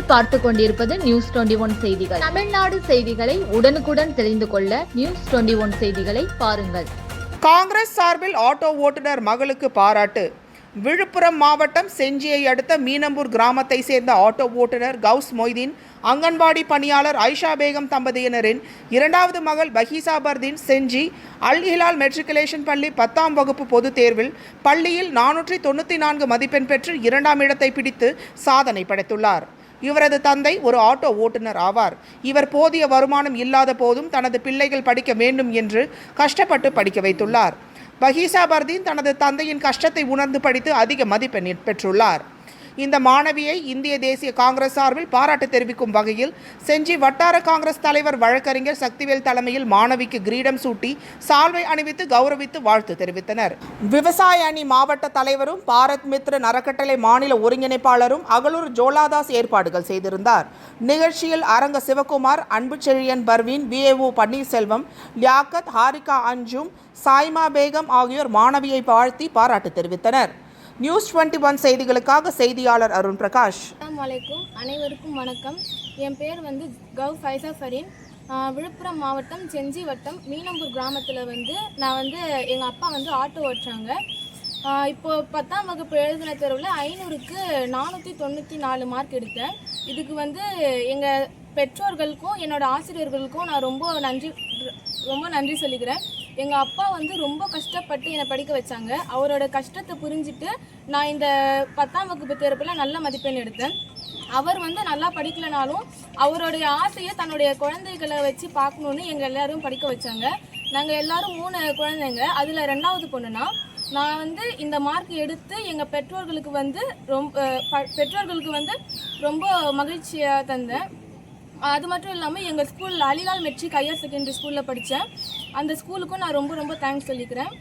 நீங்கள் பார்த்து கொண்டிருப்பது நியூஸ் 21 செய்திகள். தமிழ்நாடு செய்திகளை உடனுக்குடன் தெரிந்து கொள்ள நியூஸ் 21 செய்திகளை பாருங்கள். காங்கிரஸ் சார்பில் ஆட்டோ ஓட்டுநர் மகளுக்கு பாராட்டு. விழுப்புரம் மாவட்டம் செஞ்சியை அடுத்த மீனம்பூர் கிராமத்தை சேர்ந்த ஆட்டோ ஓட்டுநர் கவுஸ் மொய்தீன், அங்கன்வாடி பணியாளர் ஐஷா பேகம் தம்பதியினரின் இரண்டாவது மகள் பஹீசா பர்தீன் செஞ்சி அல் ஹிலால் மெட்ரிகுலேஷன் பள்ளி 10ஆம் வகுப்பு பொதுத் தேர்வில் பள்ளியில் 494 மதிப்பெண் பெற்று 2ஆம் இடத்தை பிடித்து சாதனை படைத்துள்ளார். இவரது தந்தை ஒரு ஆட்டோ ஓட்டுநர் ஆவார். இவர் போதிய வருமானம் இல்லாத போதும் தனது பிள்ளைகள் படிக்க வேண்டும் என்று கஷ்டப்பட்டு படிக்க வைத்துள்ளார். பஹீசா பர்தீன் தனது தந்தையின் கஷ்டத்தை உணர்ந்து படித்து அதிக மதிப்பெண் பெற்றுள்ளார். இந்த மாணவியை இந்திய தேசிய காங்கிரஸ் சார்பில் பாராட்டு தெரிவிக்கும் வகையில் செஞ்சி வட்டார காங்கிரஸ் தலைவர் வழக்கறிஞர் சக்திவேல் தலைமையில் மாணவிக்கு கிரீடம் சூட்டி சால்வை அணிவித்து கௌரவித்து வாழ்த்து தெரிவித்தனர். விவசாய அணி மாவட்ட தலைவரும் பாரத் மித்ர அறக்கட்டளை மாநில ஒருங்கிணைப்பாளரும் அகலூர் ஜோலாதாஸ் ஏற்பாடுகள் செய்திருந்தார். நிகழ்ச்சியில் அரங்க சிவகுமார், அன்பு செழியன் பர்வீன், VAO பன்னீர்செல்வம், லியாக்கத், ஹாரிகா அஞ்சும், சாய்மா பேகம் ஆகியோர் மாணவியை வாழ்த்தி பாராட்டு தெரிவித்தனர். நியூஸ் 21 செய்திகளுக்காக செய்தியாளர் அருண் பிரகாஷ். அஸ்ஸலாமு அலைக்கும், அனைவருக்கும் வணக்கம். என் பேர் கவ் ஃபைசா ஃபரீன். விழுப்புரம் மாவட்டம் செஞ்சி வட்டம் மீனம்பூர் கிராமத்தில் நான் எங்கள் அப்பா ஆட்டோ ஓட்டுறாங்க. இப்போது 10ஆம் வகுப்பு எழுதின தேர்வில் 500க்கு 494 மார்க் எடுத்தேன். இதுக்கு எங்கள் பெற்றோர்களுக்கும் என்னோடய ஆசிரியர்களுக்கும் நான் ரொம்ப நன்றி சொல்லிக்கிறேன். எங்கள் அப்பா ரொம்ப கஷ்டப்பட்டு என்னை படிக்க வச்சாங்க. அவரோட கஷ்டத்தை புரிஞ்சுட்டு நான் இந்த 10ஆம் வகுப்பு தேர்வில் நல்ல மதிப்பெண் எடுத்தேன். அவர் நல்லா படிக்கலனாலும் அவருடைய ஆசையை தன்னுடைய குழந்தைகளை வச்சு பார்க்கணுன்னு எங்கள் எல்லோரும் படிக்க வச்சாங்க. நாங்கள் எல்லோரும் 3 குழந்தைங்க. அதில் 2வது பொண்ணுனா நான் இந்த மார்க் எடுத்து எங்கள் பெற்றோர்களுக்கு ரொம்ப மகிழ்ச்சியாக தந்தேன். அது மட்டும் இல்லாமல் எங்கள் ஸ்கூல் அலிலால் மெட்ரிக் ஹையர் செகண்டரி ஸ்கூலில் படித்தேன். அந்த ஸ்கூலுக்கும் நான் ரொம்ப தேங்க்ஸ் சொல்லிக்கிறேன்.